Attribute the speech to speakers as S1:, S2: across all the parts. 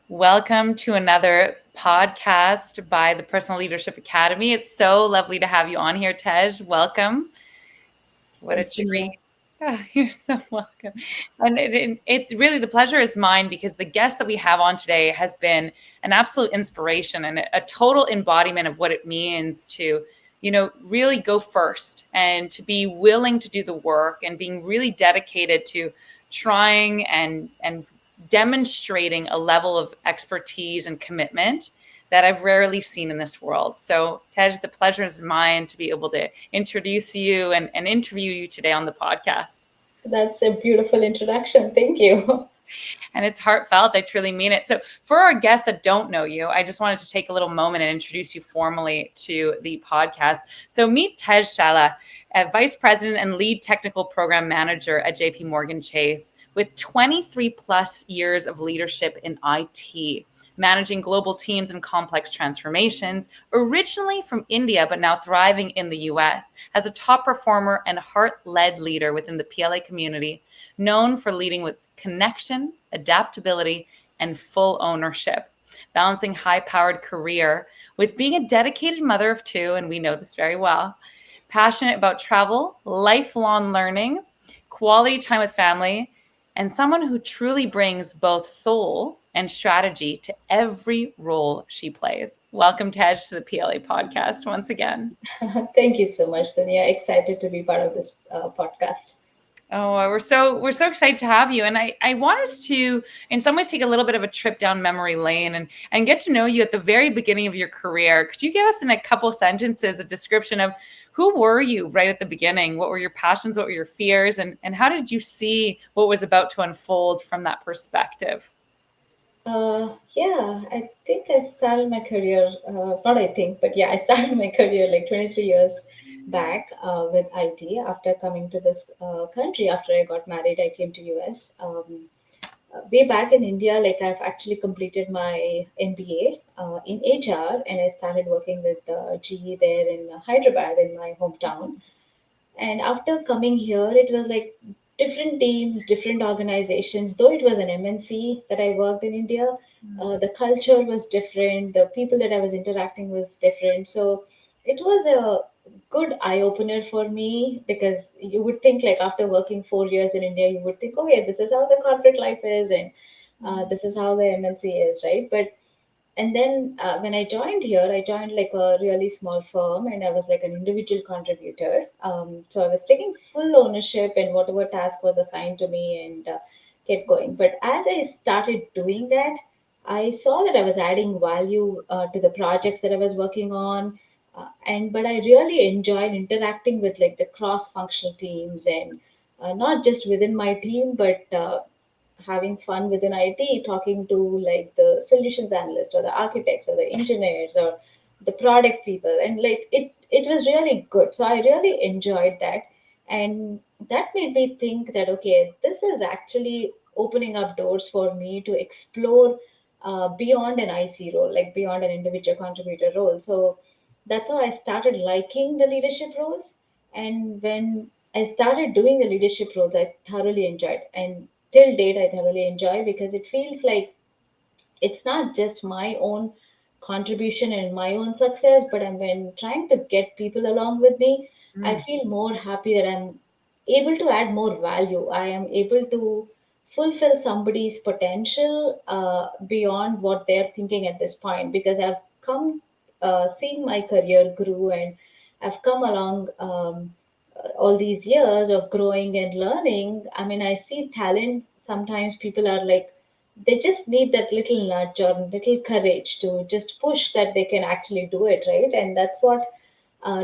S1: Welcome to another podcast by the Personal Leadership Academy. It's so lovely to have you on here, Tej. Welcome. What a
S2: Thanks,
S1: treat.
S2: Dunya.
S1: Oh, you're so welcome. And it's really the pleasure is mine because the guest that we have on today has been an absolute inspiration and a total embodiment of what it means to, really go first and to be willing to do the work and being really dedicated to trying and demonstrating a level of expertise and commitment that I've rarely seen in this world. So, Tej, the pleasure is mine to be able to introduce you and interview you today on the podcast.
S2: That's a beautiful introduction. Thank you.
S1: And it's heartfelt. I truly mean it. So, for our guests that don't know you, I just wanted to take a little moment and introduce you formally to the podcast. So, meet Tej Shala, a vice president and lead technical program manager at JP Morgan Chase with 23 plus years of leadership in IT, managing global teams and complex transformations, originally from India, but now thriving in the US as a top performer and heart led leader within the PLA community, known for leading with connection, adaptability, and full ownership, balancing high powered career with being a dedicated mother of two, and we know this very well, passionate about travel, lifelong learning, quality time with family, and someone who truly brings both soul and strategy to every role she plays. Welcome, Tej, to the PLA podcast once again.
S2: Thank you so much, Dunya. Excited to be part of this podcast.
S1: Oh, we're so excited to have you, and I want us to, in some ways, take a little bit of a trip down memory lane and get to know you at the very beginning of your career. Could you give us in a couple sentences a description of who were you right at the beginning? What were your passions? What were your fears? And how did you see what was about to unfold from that perspective?
S2: Yeah, I think I started my career, not I think, but yeah, I started my career like 23 years back with IT after coming to this country. After I got married, I came to US. Way back in India, like I've actually completed my MBA in HR, and I started working with GE there in Hyderabad in my hometown. And after coming here, it was like different teams, different organizations. Though it was an MNC that I worked in India, the culture was different. The people that I was interacting was different. So it was a good eye opener for me because you would think like after working 4 years in India, you would think, okay, this is how the corporate life is, and this is how the MNC is, right? But and then when I joined here, I joined like a really small firm, and I was like an individual contributor. So I was taking full ownership and whatever task was assigned to me, and kept going. But as I started doing that, I saw that I was adding value to the projects that I was working on. And but I really enjoyed interacting with like the cross-functional teams, and not just within my team, but having fun within IT, talking to like the solutions analyst or the architects or the engineers or the product people, and like it was really good. So I really enjoyed that, and that made me think that okay, this is actually opening up doors for me to explore beyond an IC role, like beyond an individual contributor role. So that's how I started liking the leadership roles. And when I started doing the leadership roles, I thoroughly enjoyed. And till date, I thoroughly enjoy because it feels like it's not just my own contribution and my own success, but I'm when trying to get people along with me, I
S1: Mm.
S2: feel more happy that I'm able to add more value. I am able to fulfill somebody's potential beyond what they're thinking at this point because I've come seeing my career grew, and I've come along all these years of growing and learning. I mean, I see talent. Sometimes people are like, they just need that little nudge or little courage to just push that they can actually do it, right? And that's what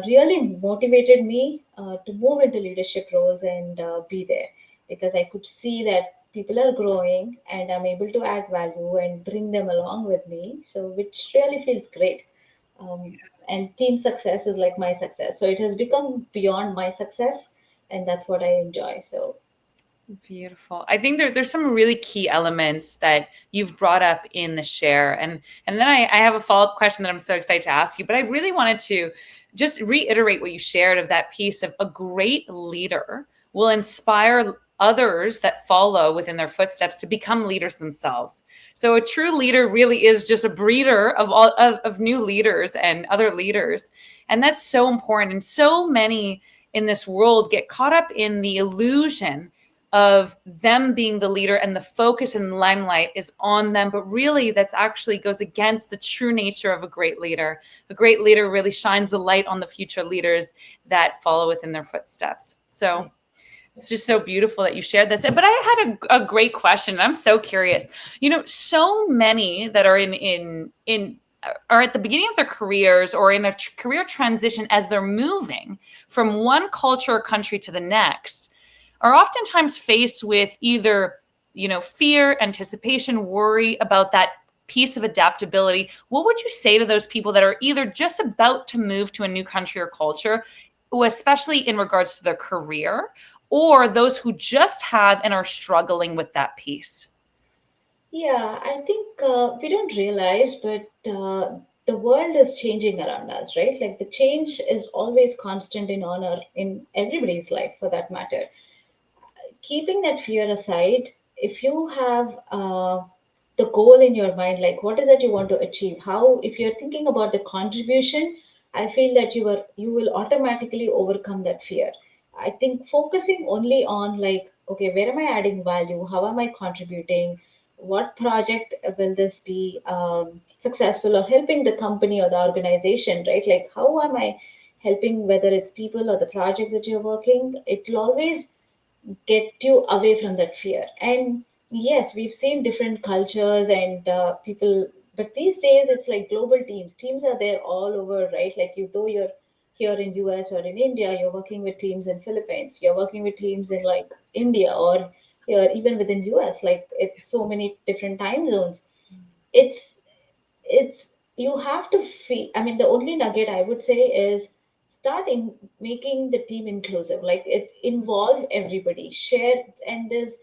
S2: really motivated me to move into leadership roles and be there because I could see that people are growing and I'm able to add value and bring them along with me. So, which really feels great. Um, and team success is like my success. So, it has become beyond my success, and that's what I enjoy. So,
S1: Beautiful. I think there's some really key elements that you've brought up in the share. And then I have a follow-up question that I'm so excited to ask you, but I really wanted to just reiterate what you shared of that piece of a great leader will inspire others that follow within their footsteps to become leaders themselves. So a true leader really is just a breeder of all of new leaders and other leaders. And that's so important. And so many in this world get caught up in the illusion of them being the leader, and the focus and limelight is on them. But really, that's actually goes against the true nature of a great leader. A great leader really shines the light on the future leaders that follow within their footsteps. So it's just so beautiful that you shared this. But I had a great question. I'm so curious. So many that are in are at the beginning of their careers or in a career transition as they're moving from one culture or country to the next are oftentimes faced with either, fear, anticipation, worry about that piece of adaptability. What would you say to those people that are either just about to move to a new country or culture, especially in regards to their career, or those who just have and are struggling with that piece?
S2: Yeah, I think we don't realize, but the world is changing around us, right? Like the change is always constant in honor in everybody's life, for that matter. Keeping that fear aside, if you have the goal in your mind, like what is it you want to achieve? How, if you're thinking about the contribution, I feel that you will automatically overcome that fear. I think focusing only on like, okay, where am I adding value? How am I contributing? What project will this be successful or helping the company or the organization, right? Like how am I helping, whether it's people or the project that you're working? It will always get you away from that fear. And yes, we've seen different cultures and people, but these days it's like global teams are there all over, right? Like you, though you're here in US or in India, you're working with teams in Philippines, you're working with teams in like India, or here even within US, like it's so many different time zones. It's it's you have to feel, I mean, the only nugget I would say is start in making the team inclusive, like it involve everybody, share. And there's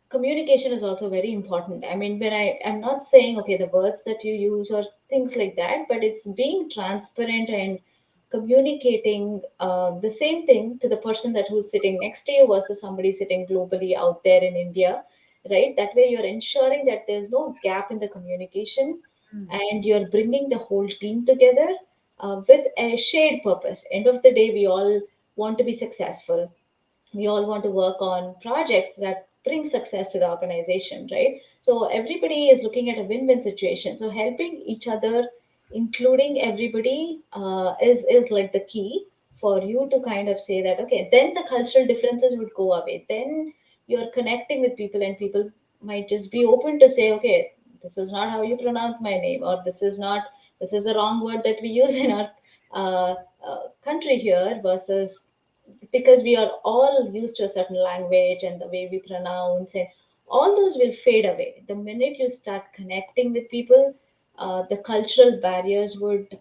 S2: communication is also very important. I mean, I'm not saying okay the words that you use or things like that, but it's being transparent and communicating the same thing to the person that who's sitting next to you versus somebody sitting globally out there in India, right? That way you're ensuring that there's no gap in the communication, and you're bringing the whole team together with a shared purpose. End of the day, we all want to be successful, we all want to work on projects that bring success to the organization, right? So everybody is looking at a win-win situation. So helping each other, including everybody, is like the key for you to kind of say that okay, then the cultural differences would go away. Then you're connecting with people, and people might just be open to say, okay, this is not how you pronounce my name, or this is the wrong word that we use in our country here, versus because we are all used to a certain language and the way we pronounce, and all those will fade away the minute you start connecting with people. The cultural barriers would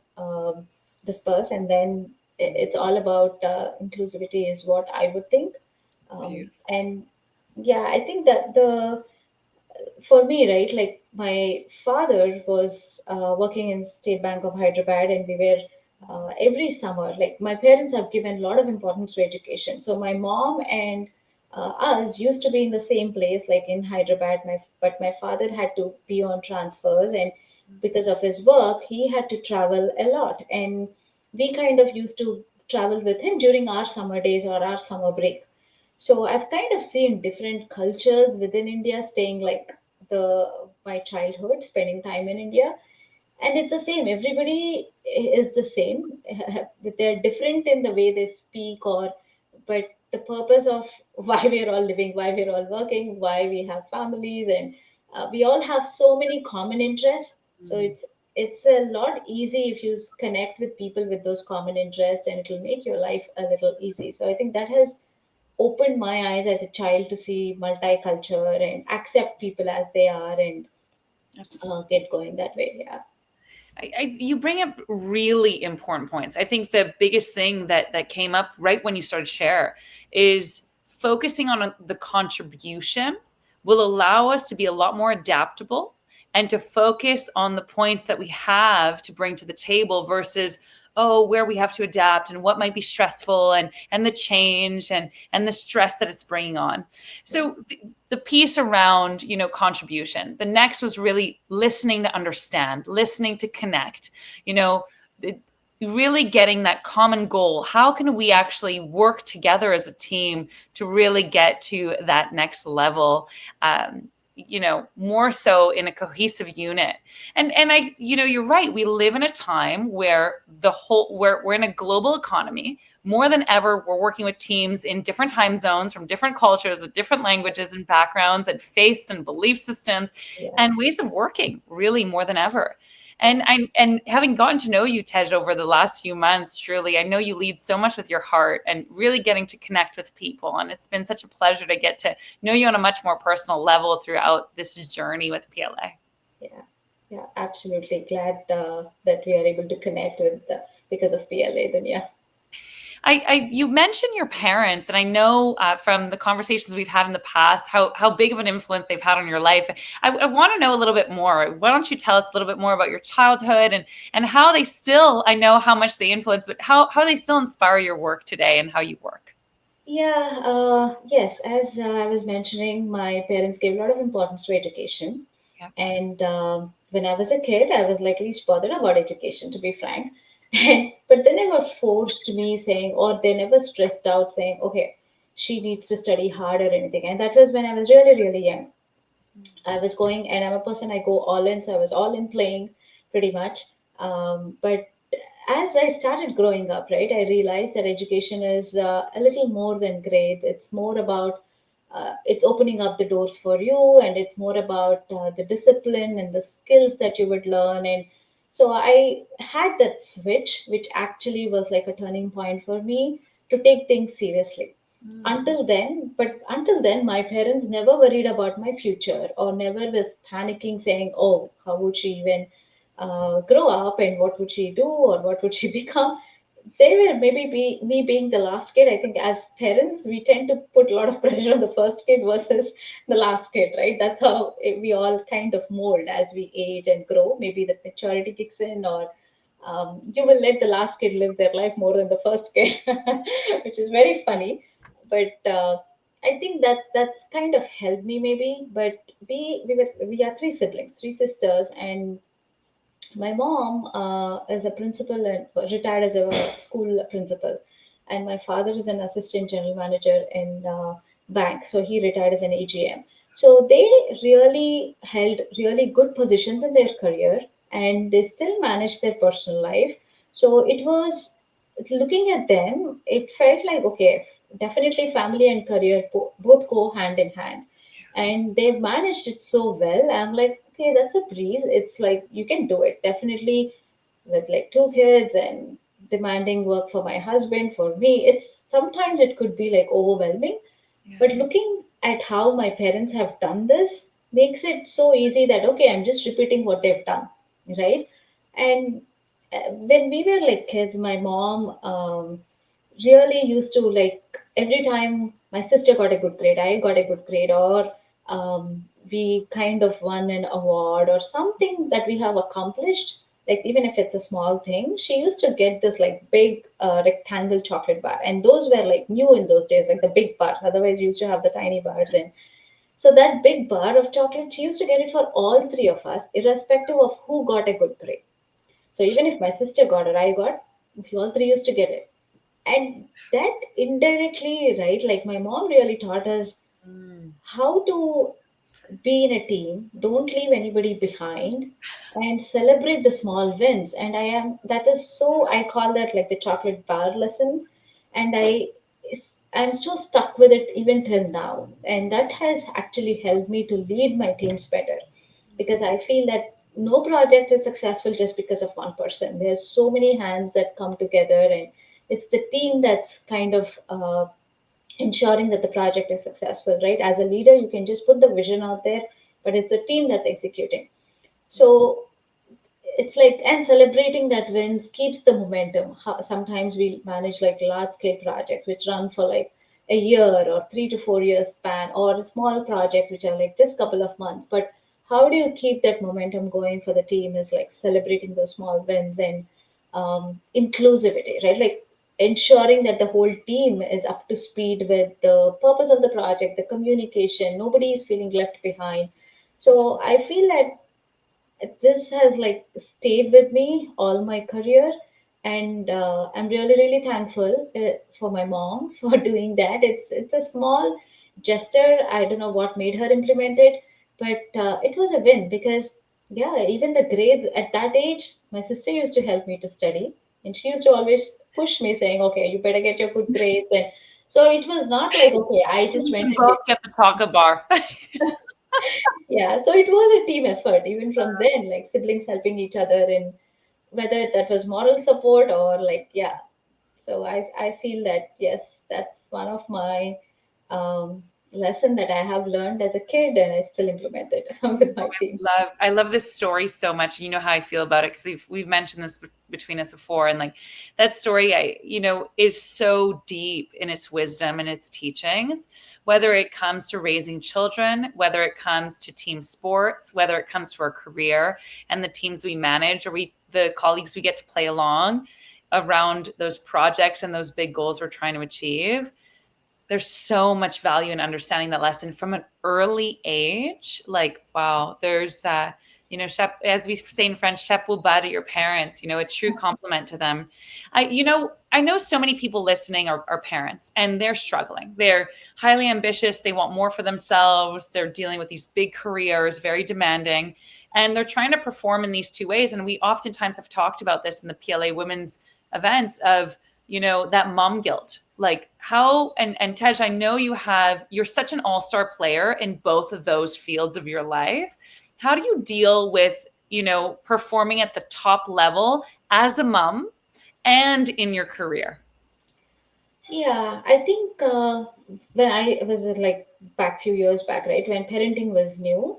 S2: disperse, and then it's all about inclusivity is what I would think. And yeah, I think that the for me, right, like my father was working in State Bank of Hyderabad, and we were every summer, like my parents have given a lot of importance to education. So my mom and us used to be in the same place, like in Hyderabad. But my father had to be on transfers, and because of his work, he had to travel a lot, and we kind of used to travel with him during our summer days or our summer break. So I've kind of seen different cultures within India, staying like my childhood, spending time in India, and it's the same. Everybody is the same. They're different in the way they speak, or but the purpose of why we're all living, why we're all working, why we have families, and we all have so many common interests. So it's a lot easy if you connect with people with those common interests, and it will make your life a little easy. So I think that has opened my eyes as a child to see multicultural and accept people as they are, and
S1: Absolutely.
S2: get going that way. Yeah.
S1: You bring up really important points. I think the biggest thing that came up right when you started share is focusing on the contribution will allow us to be a lot more adaptable and to focus on the points that we have to bring to the table versus where we have to adapt and what might be stressful, and the change and the stress that it's bringing on. So the piece around, contribution, the next was really listening to understand, listening to connect, you know, really getting that common goal. How can we actually work together as a team to really get to that next level? More so in a cohesive unit. And you're right. We live in a time where we're in a global economy. More than ever, we're working with teams in different time zones, from different cultures, with different languages and backgrounds and faiths and belief systems
S2: Yeah.
S1: and ways of working, really more than ever. And having gotten to know you, Tej, over the last few months, truly, I know you lead so much with your heart and really getting to connect with people. And it's been such a pleasure to get to know you on a much more personal level throughout this journey with PLA.
S2: Yeah, yeah, absolutely. Glad that we are able to connect with because of PLA. Then yeah.
S1: You mentioned your parents, and I know from the conversations we've had in the past how big of an influence they've had on your life. I want to know a little bit more. Why don't you tell us a little bit more about your childhood and how they still, I know how much they influence, but how they still inspire your work today and how you work?
S2: Yeah, yes, as I was mentioning, my parents gave a lot of importance to education.
S1: Yeah.
S2: And when I was a kid, I was like least bothered about education, to be frank. But they never forced me saying, or they never stressed out saying, okay, she needs to study hard or anything. And that was when I was really, really young. I was going, and I'm a person, I go all in, so I was all in playing pretty much. But as I started growing up, right, I realized that education is a little more than grades. It's more about it's opening up the doors for you, and it's more about the discipline and the skills that you would learn. And so I had that switch, which actually was like a turning point for me to take things seriously. Until then, my parents never worried about my future or never was panicking saying, oh, how would she even grow up and what would she do or what would she become. They were maybe me being the last kid. I think as parents we tend to put a lot of pressure on the first kid versus the last kid, right? That's how we all kind of mold as we age and grow. Maybe the maturity kicks in, or you will let the last kid live their life more than the first kid, which is very funny. But I think that's kind of helped me maybe. But we are three siblings, three sisters, and my mom is a principal and retired as a school principal, and my father is an assistant general manager in bank, so he retired as an AGM. So they really held really good positions in their career, and they still managed their personal life. So it was, looking at them, it felt like okay, definitely family and career both go hand in hand, and they've managed it so well. I'm like, okay, that's a breeze. It's like you can do it definitely with like two kids and demanding work for my husband, for me. It's sometimes it could be like overwhelming, but looking at how my parents have done this makes it so easy that okay, I'm just repeating what they've done, right? And when we were like kids, my mom really used to like every time my sister got a good grade, I got a good grade, or we kind of won an award or something that we have accomplished, like even if it's a small thing, she used to get this like big rectangle chocolate bar, and those were like new in those days, like the big bars. Otherwise, you used to have the tiny bars, and so that big bar of chocolate, she used to get it for all three of us, irrespective of who got a good grade. So even if my sister got or I got, we all three used to get it. And that indirectly, right, like my mom really taught us how to be in a team, don't leave anybody behind, and celebrate the small wins. And that is so, I call that like the chocolate bar lesson. And I'm so stuck with it even till now. And that has actually helped me to lead my teams better, because I feel that no project is successful just because of one person. There's so many hands that come together, and it's the team that's kind of ensuring that the project is successful, right? As a leader, you can just put the vision out there, but it's the team that's executing. So it's like, and celebrating that wins keeps the momentum. Sometimes we manage like large scale projects which run for like a year or 3 to 4 years span, or small projects which are like just couple of months. But how do you keep that momentum going for the team is like celebrating those small wins and inclusivity, right? Like ensuring that the whole team is up to speed with the purpose of the project, the communication, nobody is feeling left behind. So I feel that this has like stayed with me all my career, and I'm really thankful for my mom for doing that. It's a small gesture. I don't know what made her implement it, but it was a win because yeah, even the grades at that age, my sister used to help me to study, and she used to always push me saying, okay, you better get your good grades. And so it was not like, okay, I just
S1: You
S2: went
S1: can
S2: and did.
S1: both get the chocolate bar.
S2: Yeah, so it was a team effort even from then, like siblings helping each other in whether that was moral support or like yeah. So I feel that yes, that's one of my lesson that I have learned as a kid and I still implement it with my teams.
S1: I love this story so much. You know how I feel about it because we've mentioned this between us before, and like that story, is so deep in its wisdom and its teachings. Whether it comes to raising children, whether it comes to team sports, whether it comes to our career and the teams we manage, or the colleagues we get to play along around those projects and those big goals we're trying to achieve, there's so much value in understanding that lesson from an early age. Like, wow, there's, as we say in French, chapeau bas to your parents, a true compliment to them. I know so many people listening are parents and they're struggling. They're highly ambitious. They want more for themselves. They're dealing with these big careers, very demanding, and they're trying to perform in these two ways. And we oftentimes have talked about this in the PLA women's events of, that mom guilt. Like how, and Tej, I know you're such an all-star player in both of those fields of your life. How do you deal with, performing at the top level as a mom and in your career?
S2: Yeah, I think when I was like back few years back, right, when parenting was new,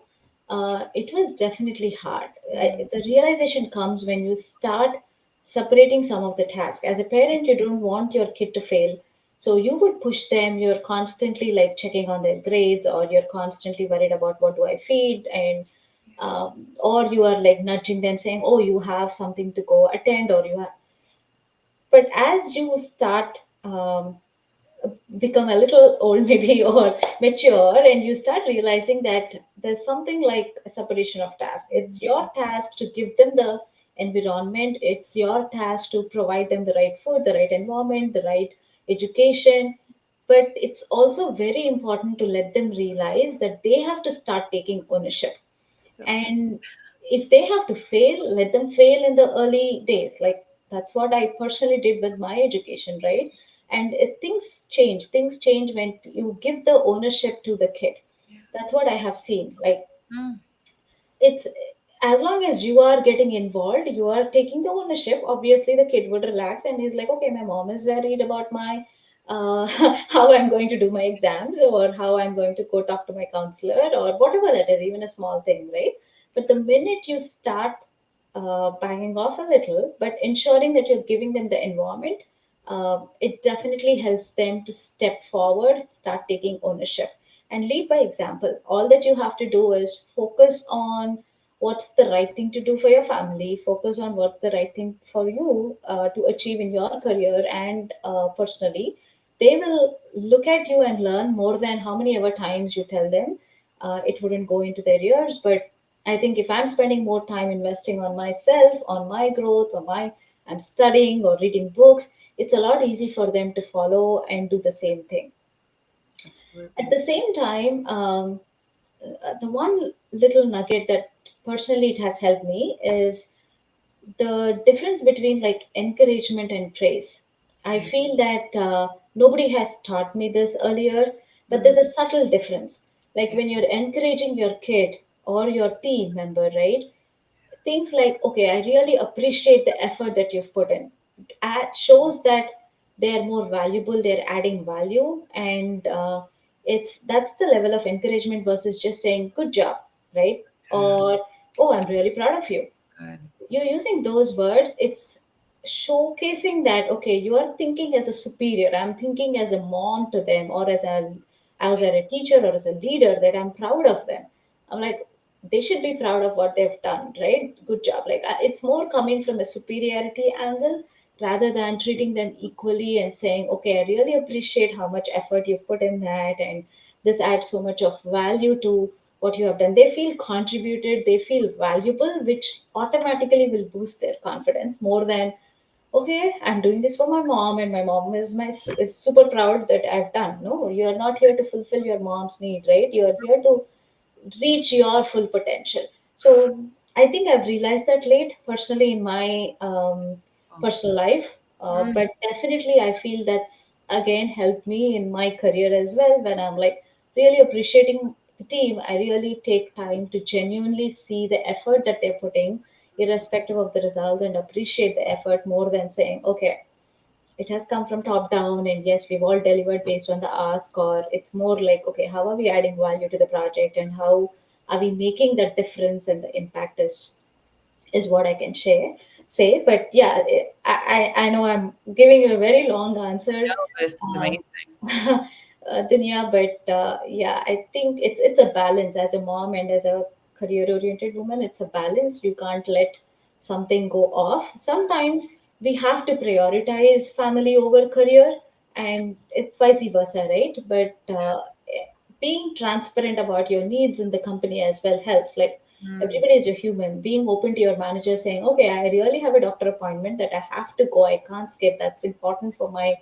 S2: it was definitely hard. The realization comes when you start separating some of the tasks. As a parent, you don't want your kid to fail, so you would push them. You're constantly like checking on their grades, or you're constantly worried about what do I feed, and or you are like nudging them, saying, "Oh, you have something to go attend," or you have. But as you start become a little old maybe or mature and you start realizing that there's something like a separation of task. It's your task to give them the environment, it's your task to provide them the right food, the right environment, the right education, but it's also very important to let them realize that they have to start taking ownership.
S1: So good.
S2: And if they have to fail, let them fail in the early days. Like that's what I personally did with my education, right? And things change when you give the ownership to the kid. That's what I have seen. Like
S1: Mm.
S2: it's as long as you are getting involved, you are taking the ownership. Obviously the kid would relax and he's like, okay, my mom is worried about my how I'm going to do my exams, or how I'm going to go talk to my counselor, or whatever that is, even a small thing, right? But the minute you start banging off a little but ensuring that you're giving them the environment, it definitely helps them to step forward, start taking ownership, and lead by example. All that you have to do is focus on what's the right thing to do for your family, focus on what's the right thing for you to achieve in your career and personally. They will look at you and learn more than how many ever times you tell them. It wouldn't go into their ears, but I think if I'm spending more time investing on myself, on my growth, or I'm studying or reading books, it's a lot easy for them to follow and do the same thing. At
S1: Absolutely.
S2: the same time, the one little nugget that personally it has helped me is the difference between like encouragement and praise. I feel that nobody has taught me this earlier, but
S1: Mm.
S2: there's a subtle difference. Like when you're encouraging your kid or your team member, right? Things like, okay, I really appreciate the effort that you've put in. Shows that they're more valuable, they're adding value, and it's that's the level of encouragement versus just saying good job, right? Or oh, I'm really proud of you.
S1: Good.
S2: You're using those words, it's showcasing that okay, you are thinking as a superior, I'm thinking as a mom to them, or as a teacher or as a leader, that I'm proud of them. I'm like, they should be proud of what they've done, right? Good job. Like it's more coming from a superiority angle rather than treating them equally and saying, okay, I really appreciate how much effort you put in that, and this adds so much of value to what you have done. They feel contributed, they feel valuable, which automatically will boost their confidence more than, okay, I'm doing this for my mom, and my mom is super proud that I've done. No, you're not here to fulfill your mom's need, right? You're here to reach your full potential. So I think I've realized that late personally in my personal life,
S1: Mm,
S2: but definitely I feel that's again helped me in my career as well. When I'm like really appreciating the team, I really take time to genuinely see the effort that they're putting, irrespective of the results, and appreciate the effort more than saying, okay, it has come from top down and yes, we've all delivered based on the ask. Or it's more like, okay, how are we adding value to the project, and how are we making that difference, and the impact is what I can share say. But yeah, I know I'm giving you a very long answer,
S1: no, this is
S2: um,
S1: amazing.
S2: Dunya, but yeah, I think it's a balance. As a mom and as a career oriented woman, it's a balance. You can't let something go off. Sometimes we have to prioritize family over career, and it's vice versa, right? But being transparent about your needs in the company as well helps. Like
S1: Mm,
S2: everybody is a human. Being open to your manager, saying, "Okay, I really have a doctor appointment that I have to go. I can't skip. That's important for my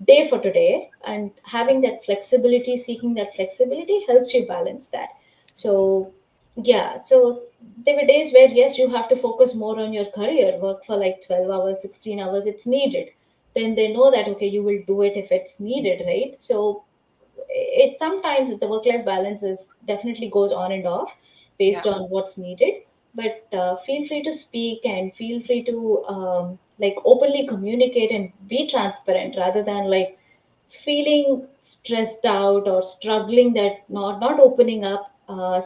S2: day for today." And having that flexibility, seeking that flexibility, helps you balance that. So yeah, so there were days where yes, you have to focus more on your career, work for like 12 hours, 16 hours, it's needed. Then they know that okay, you will do it if it's needed, right? So it sometimes the work life balance is definitely goes on and off
S1: yeah.
S2: based on what's needed. But feel free to speak and feel free to like openly communicate and be transparent rather than like feeling stressed out or struggling that not opening up,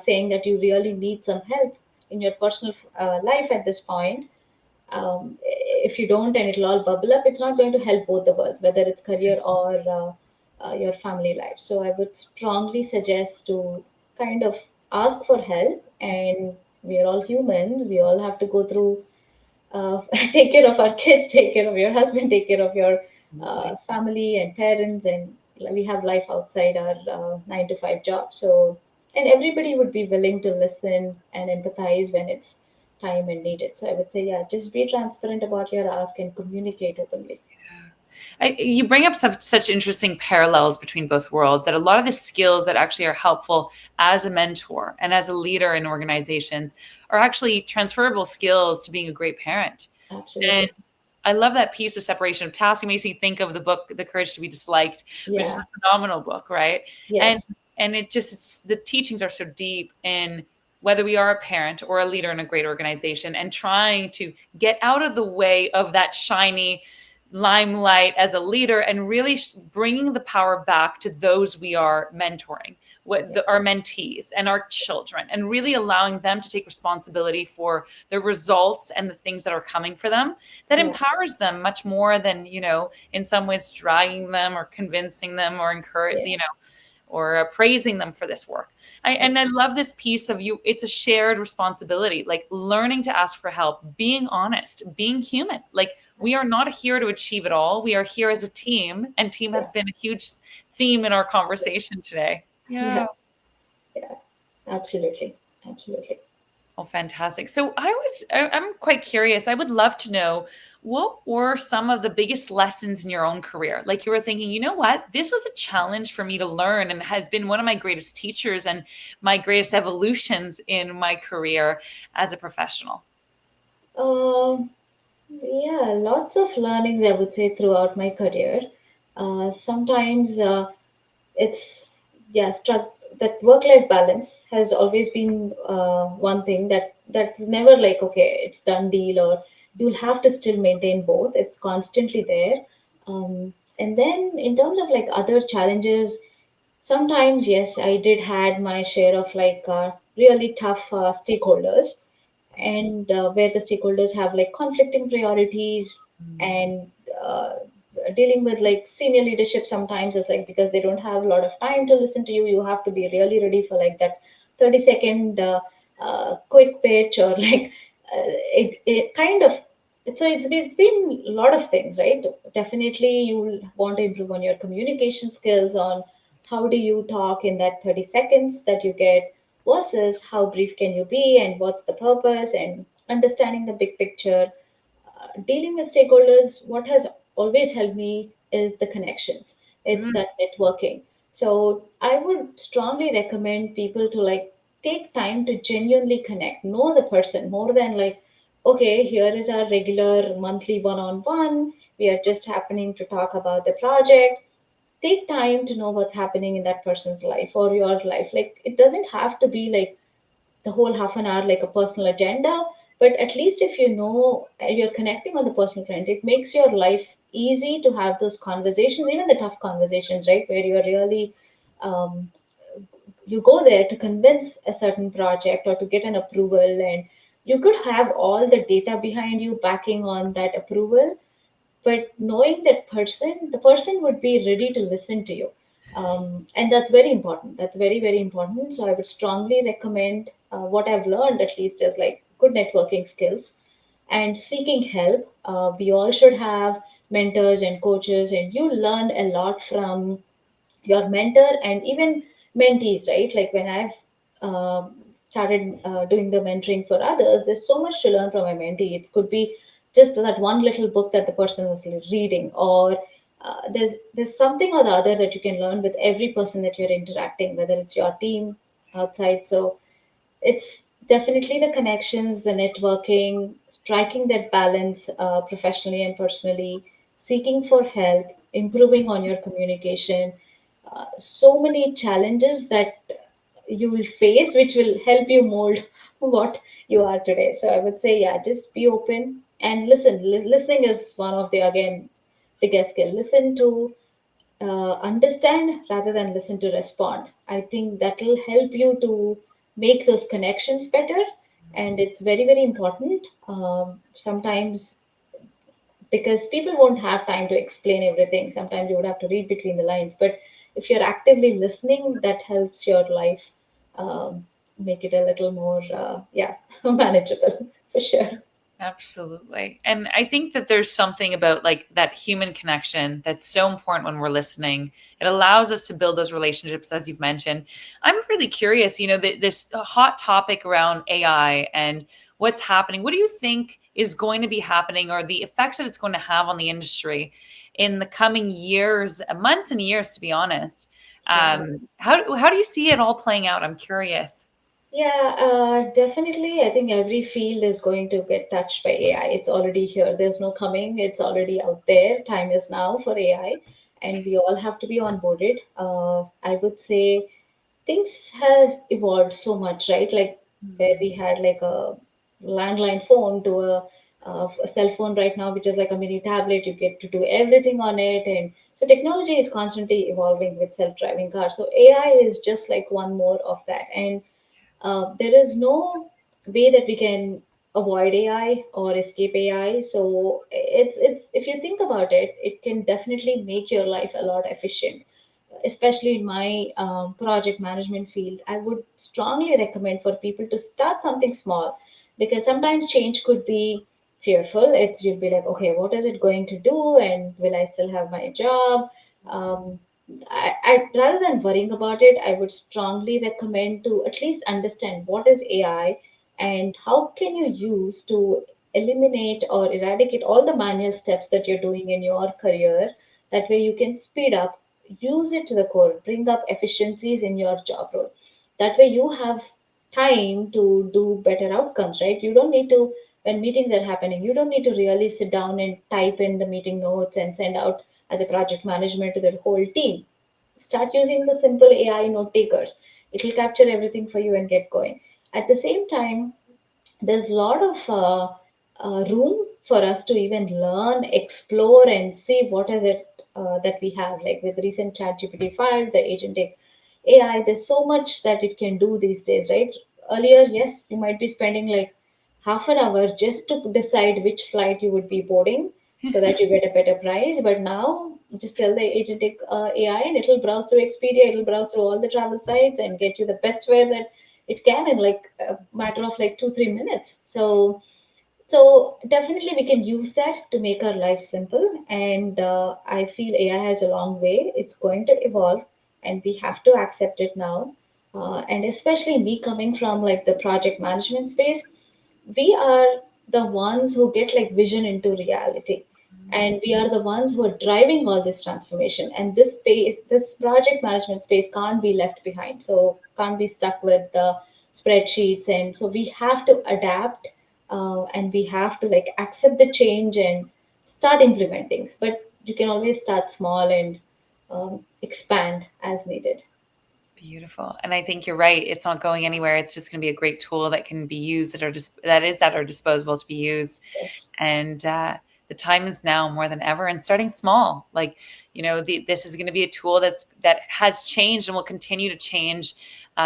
S2: saying that you really need some help in your personal life at this point. If you don't and it'll all bubble up, it's not going to help both the worlds, whether it's career or your family life. So I would strongly suggest to kind of ask for help. And we're all humans, we all have to go through take care of our kids, take care of your husband, take care of your
S1: Absolutely.
S2: family and parents, and we have life outside our 9 to 5 job. So, and everybody would be willing to listen and empathize when it's time and needed. So I would say, yeah, just be transparent about your ask and communicate openly.
S1: You bring up such interesting parallels between both worlds, that a lot of the skills that actually are helpful as a mentor and as a leader in organizations are actually transferable skills to being a great parent. And
S2: Absolutely.
S1: I love that piece of separation of task. It makes me think of the book, The Courage to Be Disliked, which is a
S2: Yeah.
S1: phenomenal book, right? And
S2: Yes.
S1: it's the teachings are so deep in whether we are a parent or a leader in a great organization, and trying to get out of the way of that shiny limelight as a leader, and really bringing the power back to those we are mentoring,
S2: Yeah.
S1: our mentees and our children, and really allowing them to take responsibility for the results and the things that are coming for them. That
S2: Yeah.
S1: empowers them much more than, in some ways dragging them or convincing them or encourage,
S2: Yeah.
S1: or praising them for this work.
S2: Yeah.
S1: And I love this piece of you. It's a shared responsibility, like learning to ask for help, being honest, being human. Like, we are not here to achieve it all. We are here as a team, and team
S2: Yeah.
S1: has been a huge theme in our conversation today.
S2: Yeah.
S1: Yeah.
S2: Yeah. Absolutely. Absolutely.
S1: Oh, fantastic. So I'm quite curious. I would love to know, what were some of the biggest lessons in your own career? Like, you were thinking, you know what, this was a challenge for me to learn, and has been one of my greatest teachers and my greatest evolutions in my career as a professional.
S2: Um, Yeah, lots of learnings I would say throughout my career. Sometimes it's yeah, that work-life balance has always been one thing that's never like okay, it's done deal, or you'll have to still maintain both. It's constantly there. And then in terms of like other challenges, sometimes yes, I did had my share of like really tough stakeholders, and where the stakeholders have like conflicting priorities, and dealing with like senior leadership sometimes is like because they don't have a lot of time to listen to you, you have to be really ready for like that 30-second quick pitch or like it kind of it's been a lot of things, right? Definitely you'll want to improve on your communication skills, on how do you talk in that 30 seconds that you get versus how brief can you be and what's the purpose, and understanding the big picture. Dealing with stakeholders, what has always helped me is the connections. It's
S1: Mm,
S2: that networking. So I would strongly recommend people to like take time to genuinely connect, know the person more than like, okay, here is our regular monthly one-on-one. We are just happening to talk about the project. Take time to know what's happening in that person's life or your life. Like it doesn't have to be like the whole half an hour like a personal agenda, but at least if you know you're connecting on the personal front, it makes your life easy to have those conversations, even the tough conversations, right, where you're really um, you go there to convince a certain project or to get an approval, and you could have all the data behind you backing on that approval, but knowing that person, the person would be ready to listen to you. And that's very important. That's very, very important. So I would strongly recommend what I've learned, at least, is like good networking skills and seeking help. We all should have mentors and coaches, and you learn a lot from your mentor and even mentees, right? Like when I've started doing the mentoring for others, there's so much to learn from a mentee. It could be just that one little book that the person is reading, or there's something or the other that you can learn with every person that you're interacting, whether it's your team outside. So it's definitely the connections, the networking, striking that balance professionally and personally, seeking for help, improving on your communication. So many challenges that you will face, which will help you mold what you are today. So I would say, yeah, just be open and listen. Listening is one of the, again, biggest skill. Listen to understand rather than listen to respond. I think that will help you to make those connections better. And it's very, very important. Sometimes because people won't have time to explain everything. Sometimes you would have to read between the lines. But if you're actively listening, that helps your life make it a little more, yeah, manageable for sure.
S1: absolutely. And I think that there's something about like that human connection that's so important when we're listening. It allows us to build those relationships, as you've mentioned. I'm really curious, this hot topic around AI and what's happening. What do you think is going to be happening, or the effects that it's going to have on the industry in the coming years, months and years, to be honest?
S2: Yeah.
S1: How do you see it all playing out? I'm curious.
S2: Yeah, definitely. I think every field is going to get touched by AI. It's already here. There's no coming. It's already out there. Time is now for AI, and we all have to be onboarded. I would say things have evolved so much, right? Like where we had like a landline phone to a cell phone right now, which is like a mini tablet. You get to do everything on it, and so technology is constantly evolving with self-driving cars. So AI is just like one more of that, and there is no way that we can avoid AI or escape AI. So it's if you think about it, it can definitely make your life a lot efficient. Especially in my project management field, I would strongly recommend for people to start something small, because sometimes change could be fearful. It's you'll be like, okay, what is it going to do, and will I still have my job? Um, I rather than worrying about it, I would strongly recommend to at least understand what is AI and how can you use to eliminate or eradicate all the manual steps that you're doing in your career. That way you can speed up, use it to the core, bring up efficiencies in your job role. That way you have time to do better outcomes, right? You don't need to, when meetings are happening, you don't need to really sit down and type in the meeting notes and send out as a project management to the whole team. Start using the simple AI note takers. It will capture everything for you and get going. At the same time, there's a lot of room for us to even learn, explore, and see what is it that we have. Like with recent ChatGPT 5, the agentic AI, there's so much that it can do these days, right? Earlier, yes, you might be spending like half an hour just to decide which flight you would be boarding so that you get a better price. But now you just tell the agentic AI and it'll browse through Expedia, it'll browse through all the travel sites and get you the best fare that it can in like a matter of like 2 3 minutes. So definitely we can use that to make our life simple. And I feel AI has a long way. It's going to evolve, and we have to accept it now. And especially me coming from like the project management space, we are the ones who get like vision into reality, and we are the ones who are driving all this transformation. And this space, this project management space, can't be left behind, so can't be stuck with the spreadsheets. And so we have to adapt, and we have to like accept the change and start implementing. But you can always start small and expand as needed.
S1: Beautiful. And I think you're right. It's not going anywhere. It's just going to be a great tool that can be used that is at our disposal to be used.
S2: Yes.
S1: And the time is now more than ever. And starting small, like this is going to be a tool that has changed and will continue to change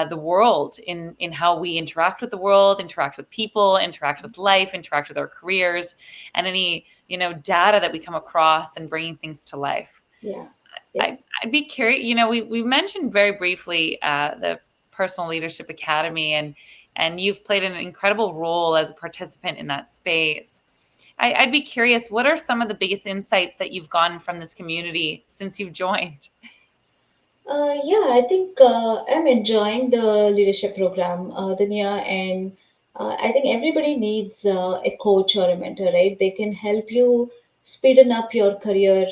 S1: the world in how we interact with the world, interact with people, interact with life, interact with our careers, and any data that we come across and bringing things to life.
S2: Yeah. Yeah.
S1: I'd be curious. We mentioned very briefly the Personal Leadership Academy, and you've played an incredible role as a participant in that space. I'd be curious, what are some of the biggest insights that you've gotten from this community since you've joined?
S2: Yeah, I think I'm enjoying the leadership program, Dunya, and I think everybody needs a coach or a mentor, right? They can help you speeden up your career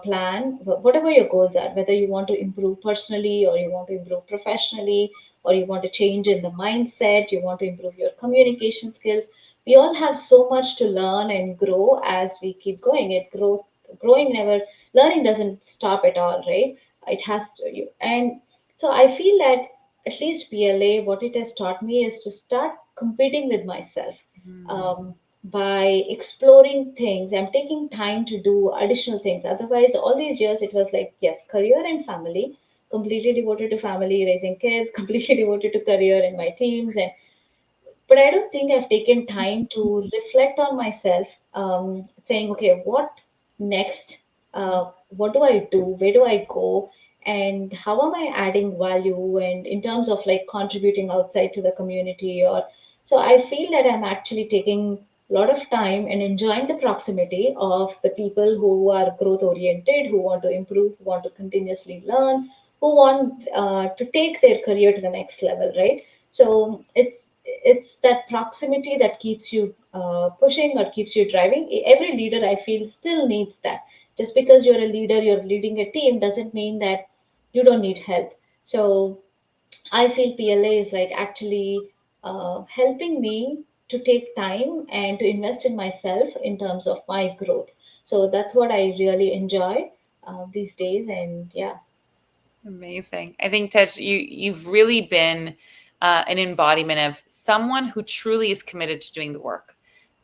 S2: plan, whatever your goals are, whether you want to improve personally or you want to improve professionally, or you want to change in the mindset, you want to improve your communication skills. We all have so much to learn and grow as we keep going. Growing never, learning doesn't stop at all, right? It has to you. And so I feel that at least PLA, what it has taught me is to start competing with myself,
S1: Mm.
S2: by exploring things. I'm taking time to do additional things. Otherwise, all these years it was like, yes, career and family, completely devoted to family, raising kids, completely devoted to career and my teams. And but I don't think I've taken time to reflect on myself, saying, okay, what next? What do I do? Where do I go? And how am I adding value? And in terms of like contributing outside to the community, or so I feel that I'm actually taking a lot of time and enjoying the proximity of the people who are growth oriented, who want to improve, who want to continuously learn, who want to take their career to the next level, right? So it's that proximity that keeps you pushing or keeps you driving. Every leader, I feel, still needs that. Just because you're a leader, you're leading a team, doesn't mean that you don't need help. So I feel PLA is like actually helping me to take time and to invest in myself in terms of my growth. So that's what I really enjoy these days. And yeah.
S1: Amazing. I think Tej, you've really been an embodiment of someone who truly is committed to doing the work,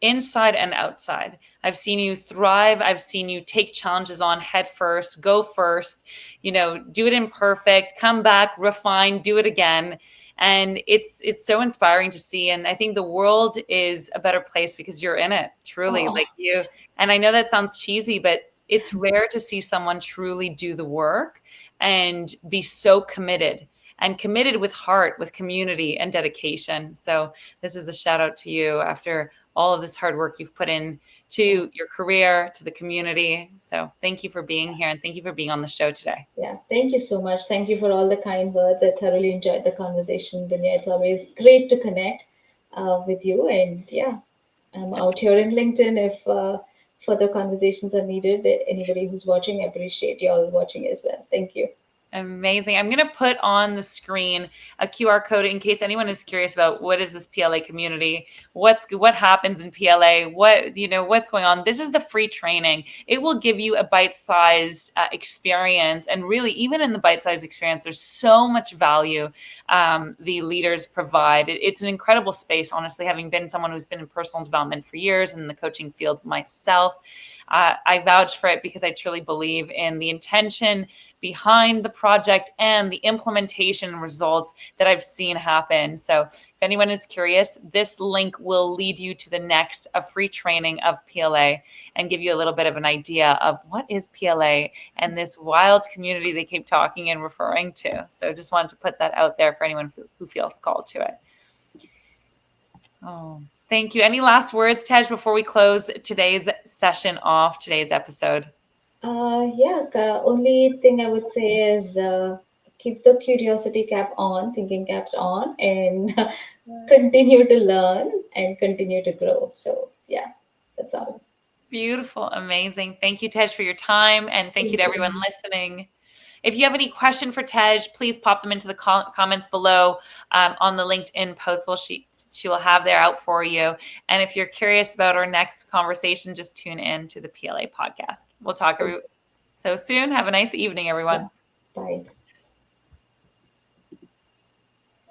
S1: inside and outside. I've seen you thrive. I've seen you take challenges on head first, go first, do it imperfect, come back, refine, do it again. And it's so inspiring to see. And I think the world is a better place because you're in it, truly.
S2: Oh,
S1: Like you. And I know that sounds cheesy, but it's rare to see someone truly do the work and be so committed, and committed with heart, with community and dedication. So this is the shout out to you after all of this hard work you've put in
S2: yeah.
S1: to your career, to the community. So thank you for being here, and thank you for being on the show today.
S2: Yeah, thank you so much. Thank you for all the kind words. I thoroughly enjoyed the conversation, Dunya. It's always great to connect with you. And yeah, I'm
S1: So
S2: out here in LinkedIn if further conversations are needed. Anybody who's watching, I appreciate you all watching as well. Thank you.
S1: amazing. I'm going to put on the screen a QR code in case anyone is curious about what is this PLA community, what happens in PLA, what's going on. This is the free training. It will give you a bite-sized experience, and really, even in the bite-sized experience, there's so much value the leaders provide. It's an incredible space, honestly, having been someone who's been in personal development for years in the coaching field myself. I vouch for it because I truly believe in the intention behind the project and the implementation and results that I've seen happen. So if anyone is curious, this link will lead you to the next free training of PLA and give you a little bit of an idea of what is PLA and this wild community they keep talking and referring to. So just wanted to put that out there for anyone who feels called to it. Oh, thank you. Any last words, Tej, before we close today's session off, today's episode?
S2: Yeah, only thing I would say is keep the curiosity cap on, thinking caps on, and continue to learn and continue to grow. So, yeah, that's all.
S1: Beautiful. Amazing. Thank you, Tej, for your time. And thank you to
S2: Thank
S1: everyone
S2: you.
S1: listening. If you have any question for Tej, please pop them into the comments below on the LinkedIn post. She will have there out for you. And if you're curious about our next conversation, just tune in to the PLA podcast. We'll talk so soon. Have a nice evening,
S2: Yeah,
S1: everyone.
S2: bye.